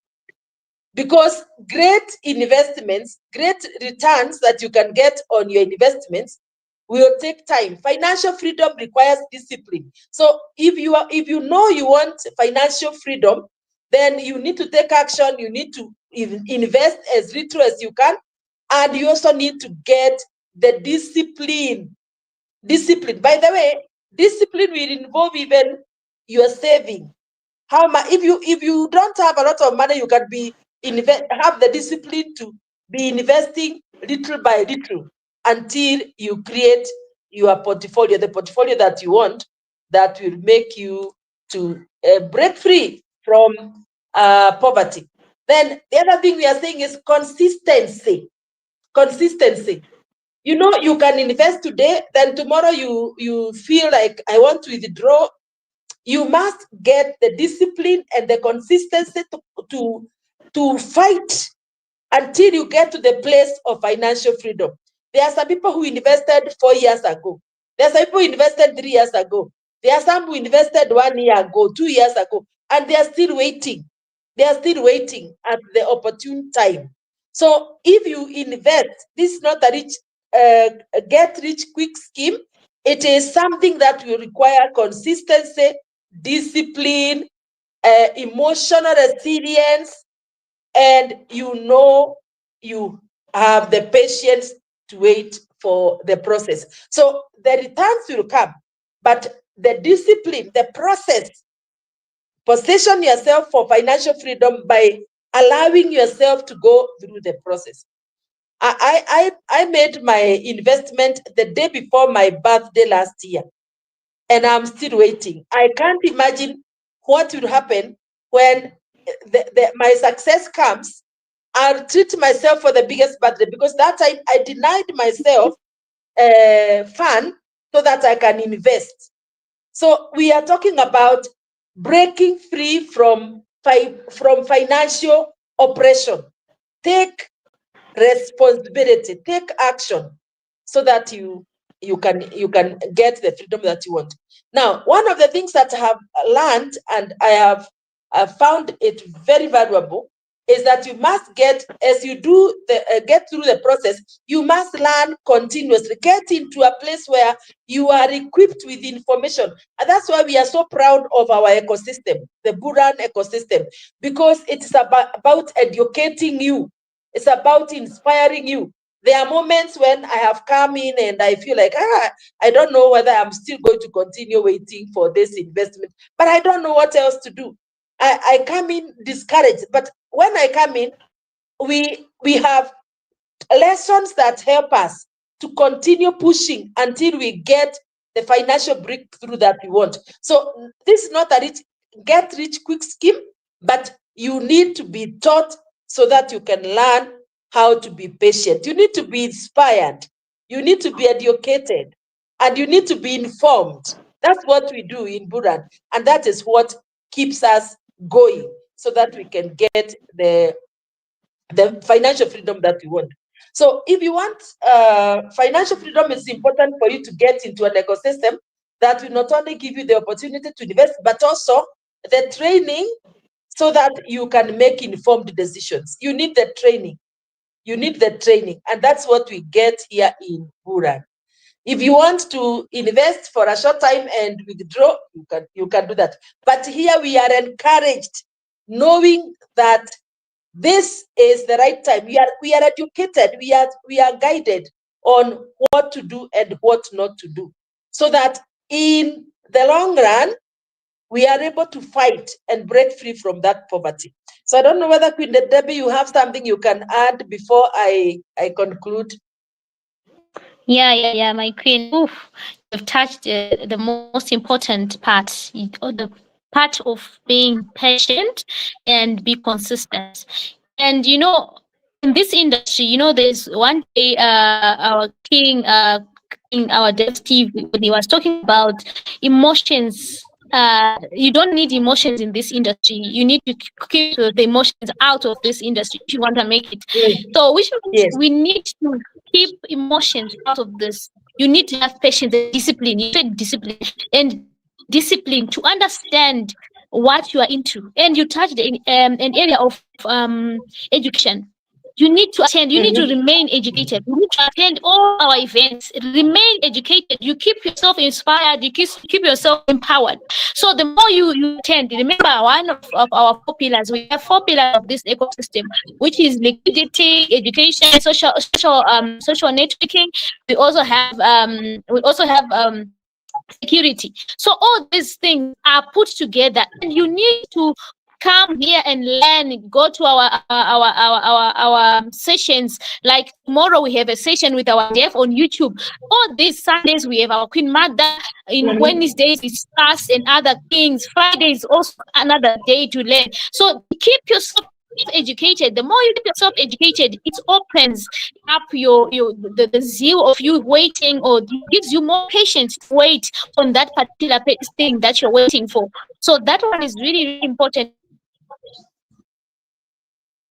because great investments, great returns that you can get on your investments will take time. Financial freedom requires discipline. So if you know you want financial freedom, then you need to take action. You need to invest as little as you can, and you also need to get the discipline. Discipline. By the way, discipline will involve even your saving. How much? If you don't have a lot of money, you can have the discipline to be investing little by little until you create your portfolio, the portfolio that you want, that will make you to break free from poverty. Then the other thing we are saying is consistency. Consistency. You know, you can invest today, then tomorrow you feel like, I want to withdraw. You must get the discipline and the consistency to fight until you get to the place of financial freedom. There are some people who invested 4 years ago. There are some people who invested 3 years ago. There are some who invested 1 year ago, 2 years ago, and they are still waiting. They are still waiting at the opportune time. So if you invest, this is not a get rich quick scheme. It is something that will require consistency, discipline, emotional resilience, and you have the patience to wait for the process. So the returns will come, but the discipline, the process, position yourself for financial freedom by allowing yourself to go through the process. I made my investment the day before my birthday last year, and I'm still waiting. I can't imagine what will happen when my success comes. I'll treat myself for the biggest birthday, because that time I denied myself fun so that I can invest. So we are talking about breaking free from financial oppression. Take responsibility, take action, so that you can get the freedom that you want. Now, one of the things that I have learned, and I have found it very valuable, is that you must get, as you do get through the process, you must learn continuously. Get into a place where you are equipped with information. And that's why we are so proud of our ecosystem, the Bullrun ecosystem, because it's about educating you. It's about inspiring you. There are moments when I have come in and I feel like, I don't know whether I'm still going to continue waiting for this investment, but I don't know what else to do. I come in discouraged, but when I come in, we have lessons that help us to continue pushing until we get the financial breakthrough that we want. So this is not a get rich quick scheme, but you need to be taught so that you can learn how to be patient. You need to be inspired. You need to be educated, and you need to be informed. That's what we do in Bullrun, and that is what keeps us going, so that we can get the financial freedom that we want. So if you want financial freedom, it's important for you to get into an ecosystem that will not only give you the opportunity to invest, but also the training so that you can make informed decisions. You need the training. You need the training. And that's what we get here in Bullrun. If you want to invest for a short time and withdraw, you can do that. But here we are encouraged, knowing that this is the right time. We are educated. We are guided on what to do and what not to do, so that in the long run we are able to fight and break free from that poverty. So I don't know whether Queen Debbie, you have something you can add before I conclude. Yeah, my queen. Oof, you've touched the most important part, or the part of being patient and be consistent. And in this industry, there's one day, our king, our dev Steve, when he was talking about emotions. You don't need emotions in this industry. You need to keep the emotions out of this industry if you want to make it. Yes. So, which means Yes. we need to keep emotions out of this. You need to have patience and discipline. You need discipline and discipline to understand what you are into. And you touched an area of education. You need to attend. You need to remain educated. You need to attend all our events. Remain educated. You keep yourself inspired. You keep yourself empowered. So the more you attend, remember one of our 4 pillars. We have 4 pillars of this ecosystem, which is liquidity, education, social networking. We also have security. So all these things are put together, and you need to come here and learn. Go to our sessions. Like tomorrow, we have a session with our dev on YouTube. All these Sundays, we have our Queen Mother. In Wednesdays, it's us and other things. Fridays, also another day to learn. So keep yourself educated. The more you keep yourself educated, it opens up the zeal of you waiting, or gives you more patience to wait on that particular thing that you're waiting for. So that one is really, really important.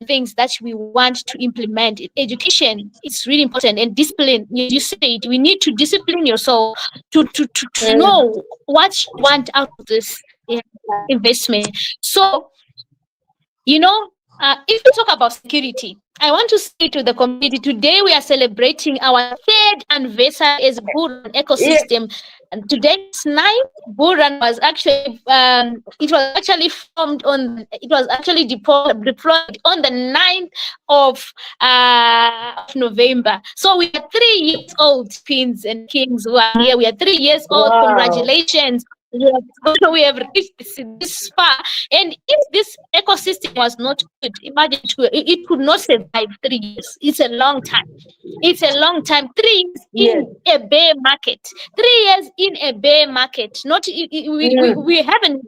Things that we want to implement. Education is really important, and discipline. You say it. We need to discipline yourself to know what you want out of this investment. So, if we talk about security, I want to say to the community, today we are celebrating our 3rd anniversary as Bullrun ecosystem. And today is 9. Bullrun was actually it was actually deployed on the 9th of November. So we are 3 years old, queens and kings who are here. We are 3 years old. Wow. Congratulations. We have reached this far. And if this ecosystem was not good, imagine it could not survive 3 years. It's a long time. It's a long time. 3 years in a bear market. 3 years in a bear market. Not we haven't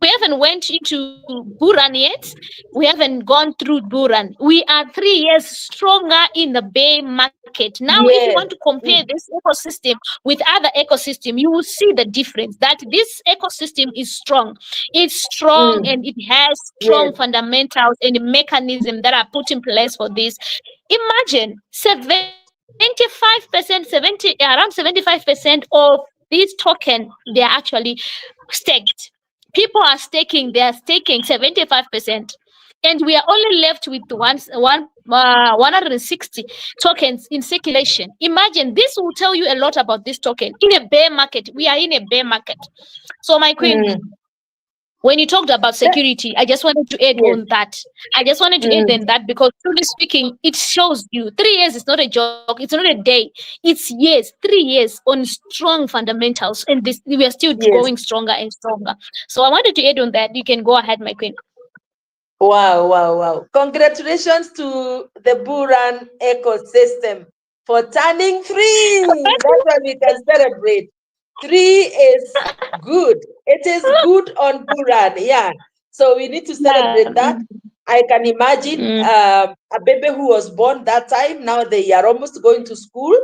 haven't went into Bullrun yet. We haven't gone through Bullrun. We are 3 years stronger in the Bay market. Now, if you want to Yes. compare this ecosystem with other ecosystem, you will see the difference. That this ecosystem is strong. It's strong Mm. and it has Yes. strong fundamentals and mechanism that are put in place for this. Imagine 75%, around 75% of these token, they are actually staked. People are staking, they are staking 75%. And we are only left with 160 tokens in circulation. Imagine, this will tell you a lot about this token. In a bear market, we are in a bear market. So, my queen, Mm. when you talked about security, I just wanted to add Yes. on that. I just wanted to add Mm. on that because, truly speaking, it shows you 3 years is not a joke, it's not a day, it's years, 3 years on strong fundamentals, and this we are still Yes. going stronger and stronger. So I wanted to add on that. You can go ahead, my queen. Wow, wow, wow. Congratulations to the Bullrun ecosystem for turning 3. That's why we can celebrate. 3 is good. It is good on Bullrun. Yeah. So we need to celebrate that. I can imagine a baby who was born that time. Now they are almost going to school.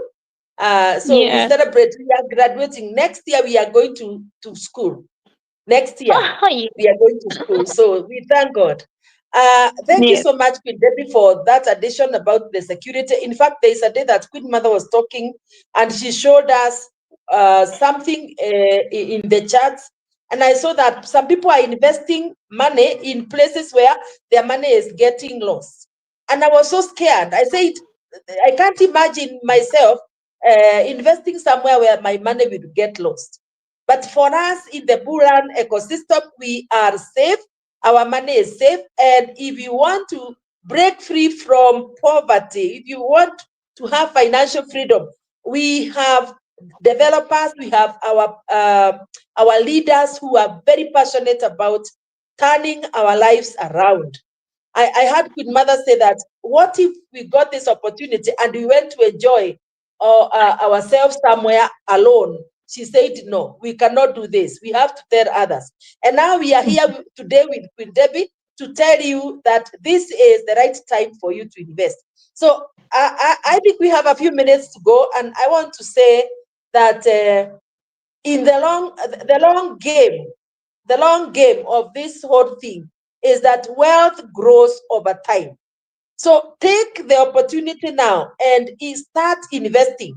So we Yes. celebrate. We are graduating. Next year, we are going to school. Next year, Oh, yeah. we are going to school. So we thank God. Thank you Yes. so much, Queen Debbie, for that addition about the security. In fact, there is a day that Queen Mother was talking and she showed us something in the charts. And I saw that some people are investing money in places where their money is getting lost. And I was so scared. I said, I can't imagine myself investing somewhere where my money will get lost. But for us in the Bullrun ecosystem, we are safe. Our money is safe. And if you want to break free from poverty, if you want to have financial freedom, we have developers, we have our leaders who are very passionate about turning our lives around. I heard Queen Mother say that, what if we got this opportunity and we went to enjoy ourselves somewhere alone? She said, no, we cannot do this. We have to tell others. And now we are here today with Queen Debbie to tell you that this is the right time for you to invest. So I think we have a few minutes to go, and I want to say that in the long game of this whole thing is that wealth grows over time. So take the opportunity now and start investing.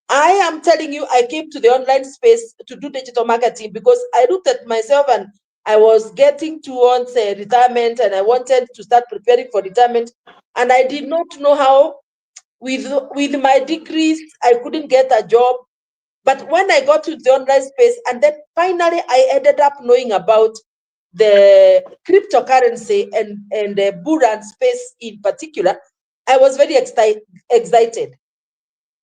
I am telling you, I came to the online space to do digital marketing because I looked at myself and I was getting towards retirement and I wanted to start preparing for retirement. And I did not know how, with my degrees, I couldn't get a job. But when I got to the online space, and then finally I ended up knowing about the cryptocurrency and the Bullrun space in particular, I was very excited.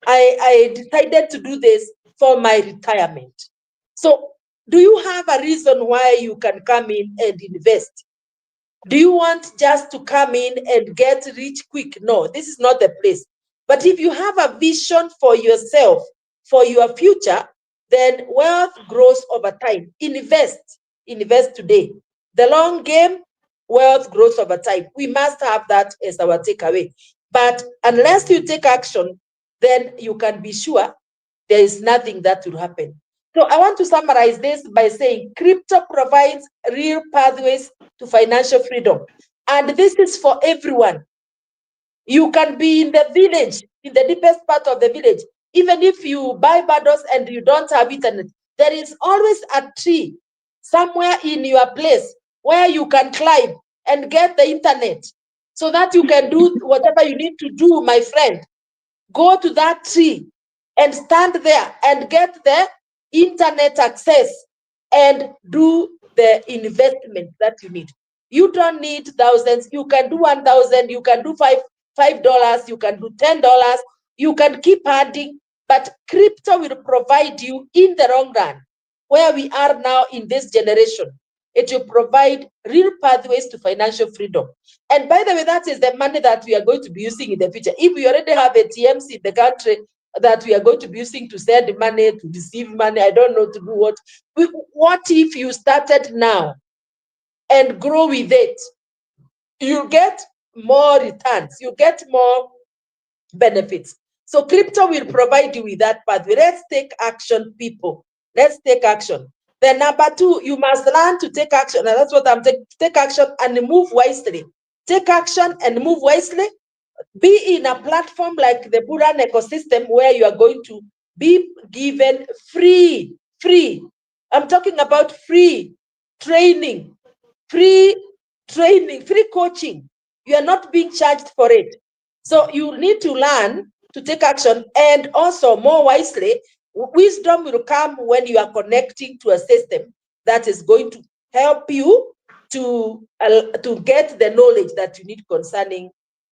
I decided to do this for my retirement. So, do you have a reason why you can come in and invest? Do you want just to come in and get rich quick? No, this is not the place. But if you have a vision for yourself, for your future, then wealth grows over time. Invest today. The long game, wealth grows over time. We must have that as our takeaway. But unless you take action, then you can be sure there is nothing that will happen. So I want to summarize this by saying crypto provides real pathways to financial freedom. And this is for everyone. You can be in the village, in the deepest part of the village. Even if you buy bundles and you don't have internet, there is always a tree somewhere in your place where you can climb and get the internet so that you can do whatever you need to do, my friend. Go to that tree and stand there and get the internet access and do the investment that you need. You don't need thousands. You can do 1,000. You can do $5. You can do $10. You can keep adding, but crypto will provide you in the long run. Where we are now in this generation, it will provide real pathways to financial freedom. And by the way, that is the money that we are going to be using in the future. If we already have ATMs in the country that we are going to be using to send money, to receive money, I don't know to do what. What if you started now? and grow with it, you get more returns, you get more benefits. So crypto will provide you with that pathway. Let's take action, people. Let's take action. Then number 2, you must learn to take action. And that's what I'm taking. Take action and move wisely. Take action and move wisely. Be in a platform like the Bullrun ecosystem where you are going to be given free. I'm talking about free training, free free coaching. You are not being charged for it. So you need to learn to take action, and also more wisely. Wisdom will come when you are connecting to a system that is going to help you to get the knowledge that you need concerning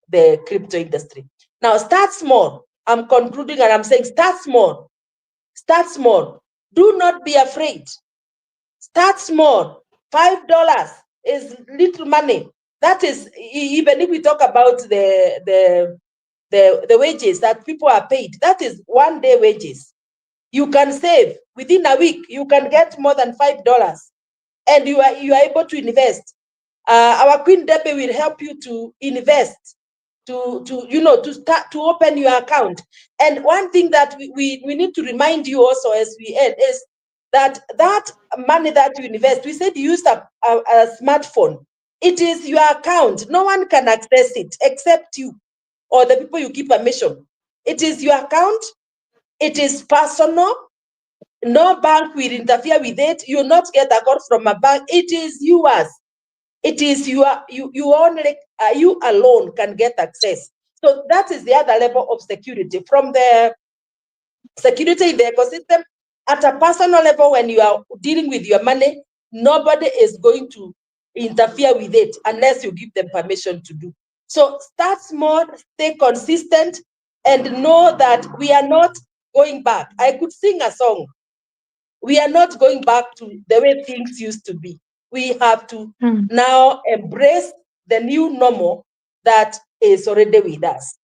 the crypto industry. Now, start small. I'm concluding and I'm saying start small. Start small. Do not be afraid. Start small. $5 is little money. That is, even if we talk about the wages that people are paid, that is 1 day wages. You can save within a week. You can get more than $5, and you are able to invest. Our Queen Deby will help you to invest, to start to open your account. And one thing that we need to remind you also as we end is that money that you invest, we said you use a smartphone. It is your account. No one can access it except you or the people you give permission. It is your account. It is personal. No bank will interfere with it. You will not get a call from a bank. It is yours. It is you only, you alone can get access. So that is the other level of security. From the security in the ecosystem, at a personal level, when you are dealing with your money, nobody is going to interfere with it unless you give them permission to do. So start small, stay consistent, and know that we are not going back. I could sing a song. We are not going back to the way things used to be. We have to now embrace the new normal that is already with us.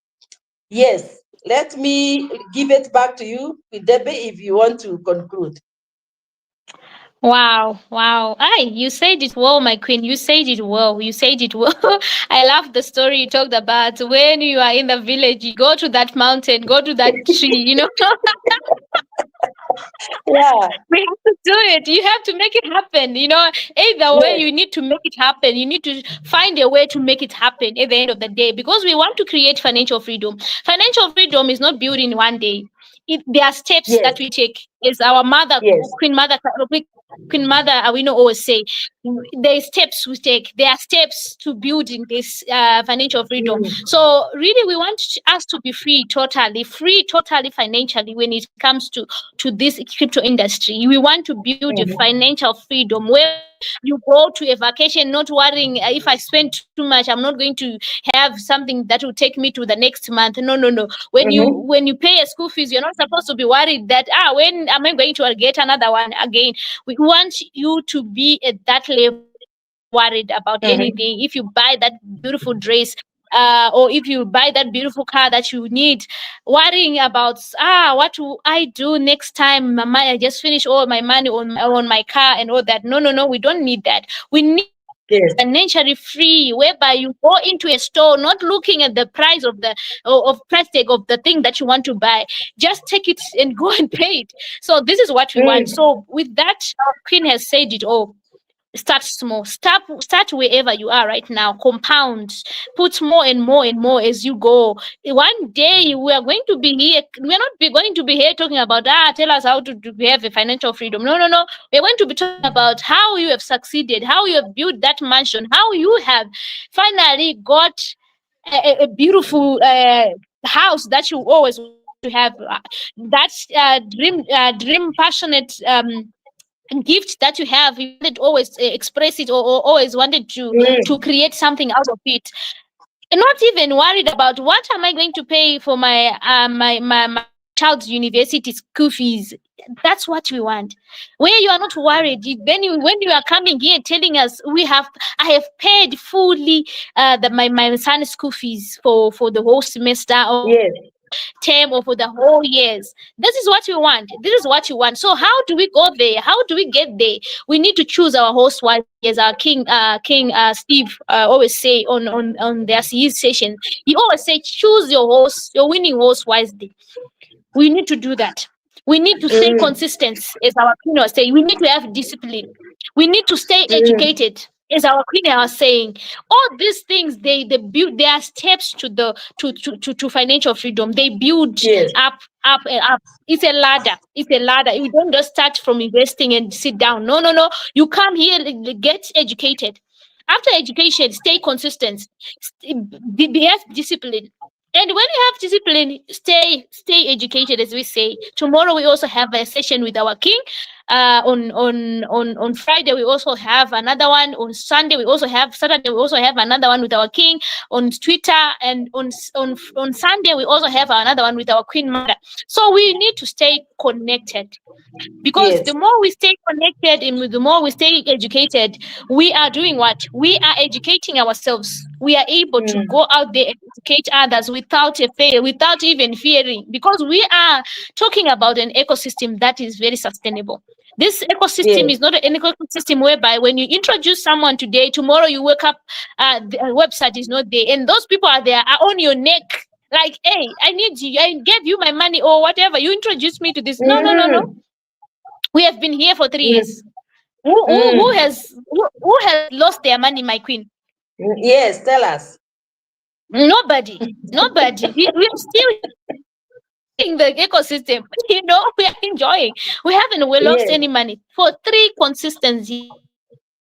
Yes, let me give it back to you, Deby, if you want to conclude. Wow, wow. Ay, you said it well, my queen. You said it well. You said it well. I love the story you talked about. When you are in the village, you go to that mountain, go to that tree. Yeah. We have to do it. You have to make it happen. Either way, Yes. you need to make it happen. You need to find a way to make it happen at the end of the day, because we want to create financial freedom. Financial freedom is not built in 1 day. There are steps Yes. that we take. As our mother, Yes. Queen Mother, we know always say, there are steps we take. There are steps to building this financial freedom. Mm. So really, we want us to be free totally financially when it comes to this crypto industry. We want to build a Mhm. financial freedom where you go to a vacation not worrying, if I spend too much, I'm not going to have something that will take me to the next month. No. Mhm. When you pay a school fees, you're not supposed to be worried that, when am I going to get another one again. We want you to be at that level where you're not worried about Mhm. anything. If you buy that beautiful dress, or if you buy that beautiful car that you need, worrying about, what will I do next time? Mama, I just finished all my money on my car and all that. No, we don't need that. We need you to be Yes. financially free, whereby you go into a store not looking at the price of the of price tag of the thing that you want to buy. Just take it and go and pay it. So this is what we want. Mm. So with that, our queen has said it all. Start small. Start wherever you are right now. Compound. Put more and more and more as you go. One day we are going to be here. We're not going to be here talking about, tell us how to have a financial freedom. No. We're going to be talking about how you have succeeded, how you have built that mansion, how you have finally got a beautiful house that you always wanted to have. That dream passionate gift that you have, you wanted to always express it, or always wanted to Mm. create something out of it, and not even worried about what am I going to pay for my child's university school fees. That's what we want, where you are not worried. When you are coming here telling us, I have paid fully my son's school fees for the whole semester, or Yes. term or for the whole years. This is what we want. This is what you want. So how do we go there? How do we get there? We need to choose our host wisely, as our King Steve always say on their his session. He always say, choose your host, your winning host wisely. We need to do that. We need to stay Mm, consistent, as our queen was saying. We need to have discipline. We need to stay mm, educated, as our queen was saying. All these things, they build. They are steps to the to financial freedom. They build yes. up and up. It's a ladder. It's a ladder. You don't just start from investing and sit down. No, no, no. You come here, get educated. After education, stay consistent. Have discipline. And when you have discipline, stay educated, as we say. Tomorrow we also have a session with our king. On Friday we also have another one. On Sunday we also have Saturday we also have another one with our king on Twitter, and on Sunday we also have another one with our queen mother. So we need to stay connected, because the Yes. more we stay connected and the more we stay educated, we are doing what? We are educating ourselves. We are able to Mm, go out there and educate others without a fear, without even fearing, because we are talking about an ecosystem that is very sustainable. This ecosystem yes. is not an ecosystem whereby when you introduce someone today, tomorrow you wake up, the website is not there, and those people are on your neck. Like, hey, I need you. I gave you my money or whatever. You introduced me to this. No, no, no, no. Mm, We have been here for 3 years. mm, Who mm, has lost their money, my queen? yes, tell us. Nobody. Nobody. We are still in the ecosystem. We are enjoying. We haven't we lost Yes, any money for 3 consistent years.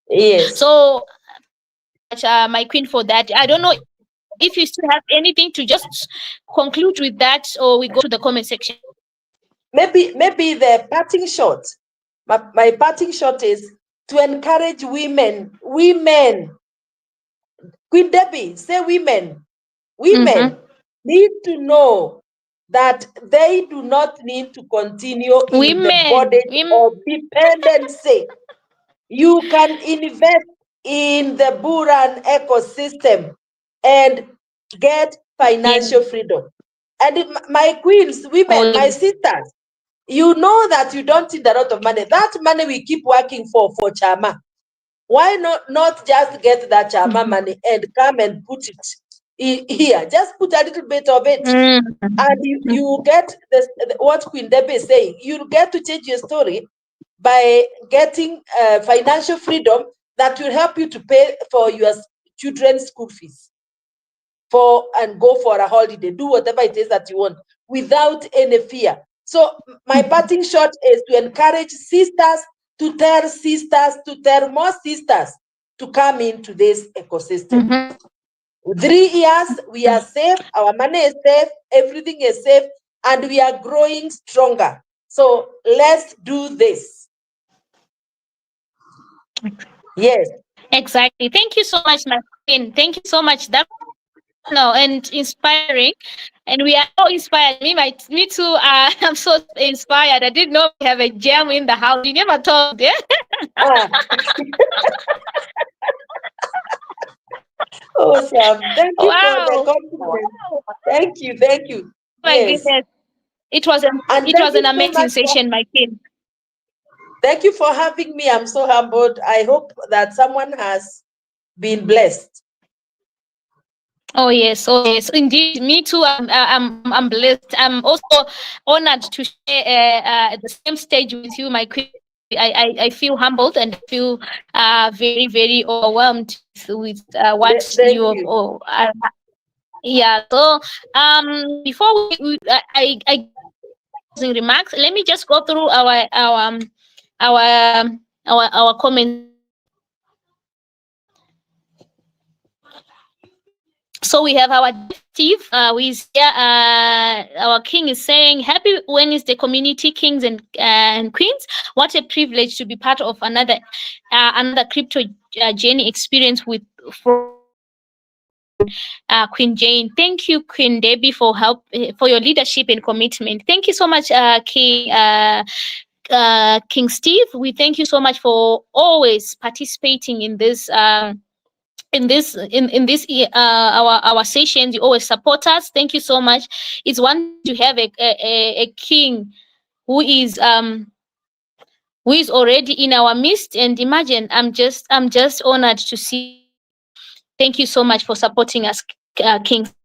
yes. So much, my queen, for that. I don't know if you still have anything to just conclude with that, or we go to the comment section. Maybe the parting shot. My parting shot is to encourage women. Women. Queen Debbie, say women. Mm-hmm. Women need to know that they do not need to continue in the Women, bondage women. of dependency. You can invest in the Bullrun ecosystem and get Yes. financial freedom. And my queens, Oh women, my yes. sisters, you know that you don't need a lot of money. That money we keep working for Chama. Why not just get that Chama Mm-hmm. money and come and put it here? Just put a little bit of it, and you get this, what Queen Debbie is saying. You get to change your story by getting financial freedom that will help you to pay for your children's school fees, and go for a holiday, do whatever it is that you want without any fear. So my parting shot is to encourage sisters to tell more sisters to come into this ecosystem. Mm-hmm. 3 years, we are safe, our money is safe, everything is safe, and we are growing stronger. So let's do this. Yes. Exactly. Thank you so much, my queen. Thank you so much. That was motivational and inspiring. And we are all inspired. Me too. I'm so inspired. I didn't know we have a gem in the house. You never told, yeah? Ah, awesome. Thank you for the Wow. compliment. Thank you. Thank you. My Yes. goodness. And It thank was you an so amazing much for session, my queen. thank you for having me. I'm so humbled. I hope that someone has been blessed. Oh yes, oh yes, indeed. Me too. I'm blessed. I'm also honored to share the same stage with you, my queen. I feel humbled, and I feel very very overwhelmed with what Thank you have. you. Oh, yeah. So before I give my closing remarks, let me just go through our our comment section. So we have our dear Steve, who is here. Our king is saying, "Happy Wednesday, community kings and queens. What a privilege to be part of another crypto journey experience with from Queen Jane. Thank you, Queen Debbie, for your leadership and commitment. Thank you so much, King Steve. We thank you so much for always participating in this." our sessions. You always support us. Thank you so much. It's one thing to have a king who is already in our midst, and imagine, I'm just honored to see you here. Thank you so much for supporting us, King Steve.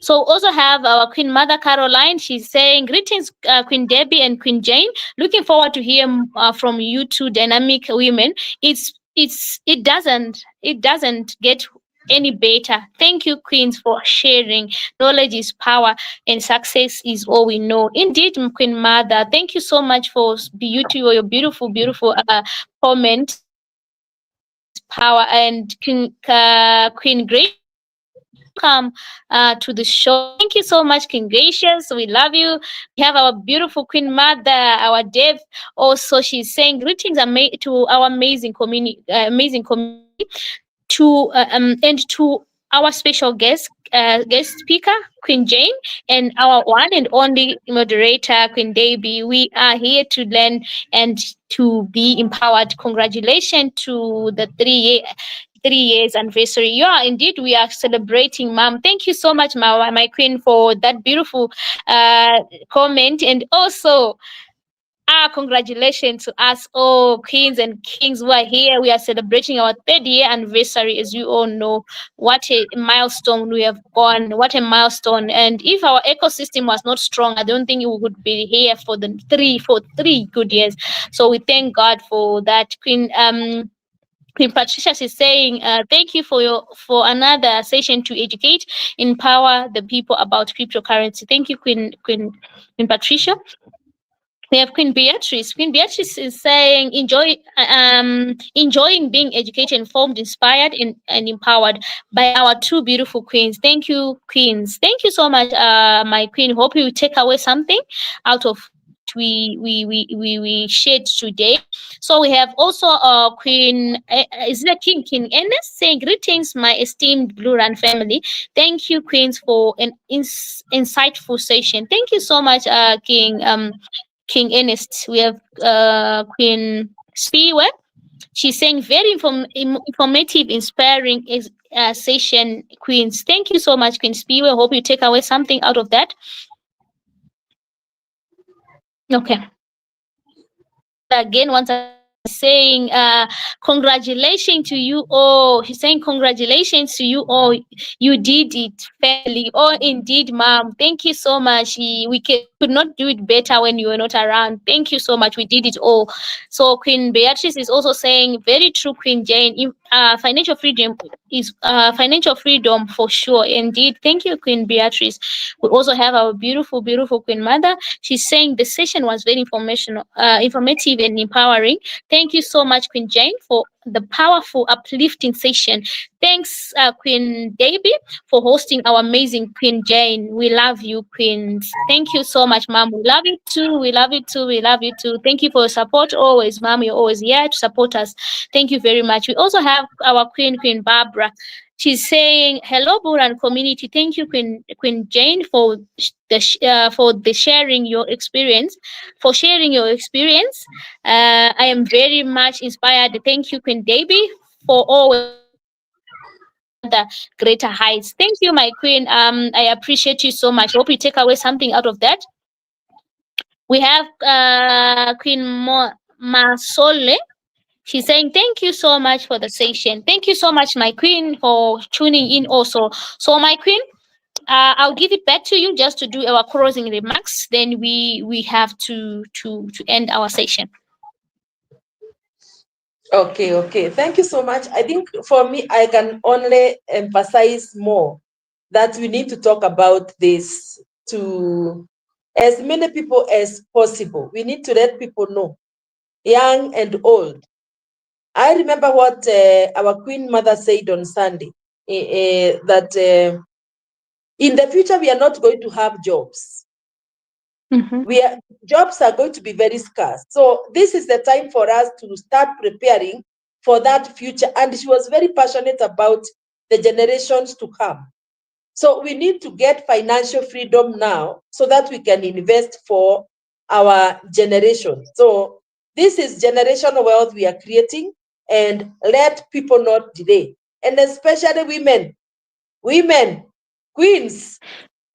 So also have our Queen Mother Caroline. She's saying greetings, Queen Debbie and Queen Jane. Looking forward to hear from you two dynamic women. It doesn't get any better. Thank you, Queens, for sharing. Knowledge is power, and success is all we know. Indeed, Queen Mother, thank you so much for your beautiful, beautiful comment. Knowledge is power. And Queen Gracious, welcome to the show. Thank you so much, King Gracious. We love you. We have our beautiful Queen Mother, our Dev. Also, she's saying greetings to our amazing community, and to our special guest speaker, Queen Jane, and our one and only moderator, Queen Deby. We are here to learn and to be empowered. Congratulations to the 3 years anniversary. Yeah, indeed, we are celebrating, Mom. Thank you so much, my queen, for that beautiful uh, comment. And also, congratulations to us all, queens and kings who are here. We are celebrating our 3rd year anniversary, as you all know. What a milestone we have gone! What a milestone! And if our ecosystem was not strong, I don't think we would be here for 3 good years. So we thank God for that, Queen. Queen Patricia is saying, thank you for another session to educate, empower the people about cryptocurrency. Thank you, Queen Patricia. We have Queen Beatrice. Queen Beatrice is saying, enjoying being educated, informed, inspired, and empowered by our two beautiful queens. Thank you, queens. Thank you so much, my queen. Hope you take away something out of what we shared today. So we have also Queen, is it a King Ernest, saying greetings, my esteemed Blue Run family. Thank you, queens, for an insightful session. Thank you so much, King Ernest. We have Queen Spiwe. She's saying very informative, inspiring session, Queens. Thank you so much, Queen Spiwe. Hope you take away something out of that. Okay. Once again, she's saying, congratulations to you all. She's saying, congratulations to you all. You did it, family. Oh, indeed, Mom. Thank you so much. We could not do it better when you were not around. Thank you so much. We did it all. So, Queen Beatrice is also saying, very true, Queen Jane. Financial freedom for sure. Indeed. Thank you, Queen Beatrice. We also have our beautiful, beautiful Queen Mother. She's saying the session was very informative and empowering. Thank you so much, Queen Jane, for the powerful, uplifting session. Thanks, Queen Deby, for hosting our amazing Queen Jane. We love you, Queens. Thank you so much, Mom. We love you too. We love you too. We love you too. Thank you for your support always, Mom. You're always here to support us. Thank you very much. We also have our Queen Barbara. She's saying, "Hello, Bullrun community. Thank you, Queen Jane, for sharing your experience. For sharing your experience, I am very much inspired. Thank you, Queen Deby, for always taking us to another greater heights. Thank you, my queen. I appreciate you so much. Hope you take away something out of that. We have Queen Masole. She's saying, thank you so much for the session. Thank you so much, my queen, for tuning in also. So, my queen, I'll give it back to you just to do our closing remarks. Then we have to end our session. Okay. Thank you so much. I think for me, I can only emphasize more that we need to talk about this to as many people as possible. We need to let people know, young and old. I remember what our Queen Mother said on Sunday, that in the future, we are not going to have jobs. Jobs are going to be very scarce. So this is the time for us to start preparing for that future. And she was very passionate about the generations to come. So we need to get financial freedom now so that we can invest for our generation. So this is generational wealth we are creating, and let people not delay. and especially women. Women, queens.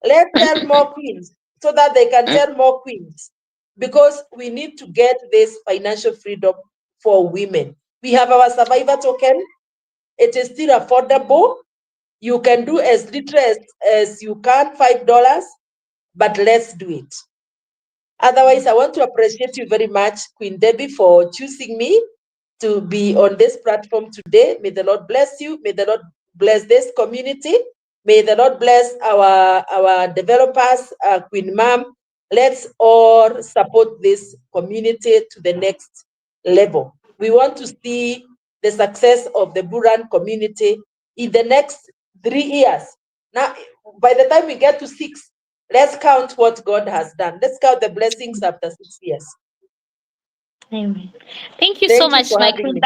Let's tell more queens so that they can tell more queens, because we need to get this financial freedom for women. We have our survivor token. It is still affordable. You can do as little as you can, $5, but let's do it. Otherwise, I want to appreciate you very much, Queen Deby, for choosing me to be on this platform today. May the Lord bless you. May the Lord bless this community. May the Lord bless our developers, Queen Ma'am. Let's all support this community to the next level. We want to see the success of the Bullrun community in the next 3 years. Now, by the time we get to 6, let's count what God has done. Let's count the blessings after 6 years. Amen. Thank you so Thank you much, for my having queen. me.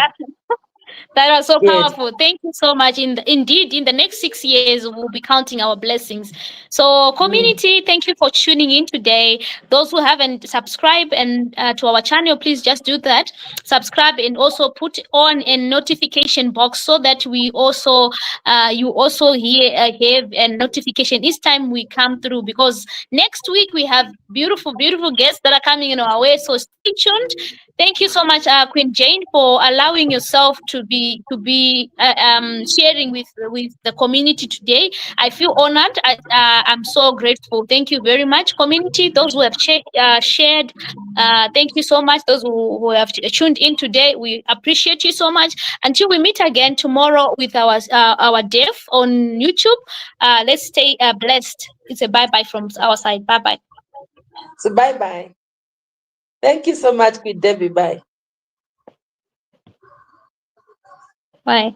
That was so Yes. powerful. Thank you so much. Indeed, in the next 6 years, we'll be counting our blessings. So, community, thank you for tuning in today. Those who haven't subscribed and to our channel, please just do that. Subscribe and also put on a notification box so that we also you also hear a notification each time we come through. Because next week we have beautiful, beautiful guests that are coming in our way. So stay tuned. Thank you so much, Queen Jane, for allowing yourself to be sharing with the community today. I feel honored. I'm so grateful. Thank you very much, community. Those who have shared, thank you so much. Those who have tuned in today, we appreciate you so much. Until we meet again tomorrow with our dev on YouTube. Let's stay blessed. It's a bye bye from our side. Bye bye. So bye-bye. Thank you so much, Queen Deby. Bye. Bye.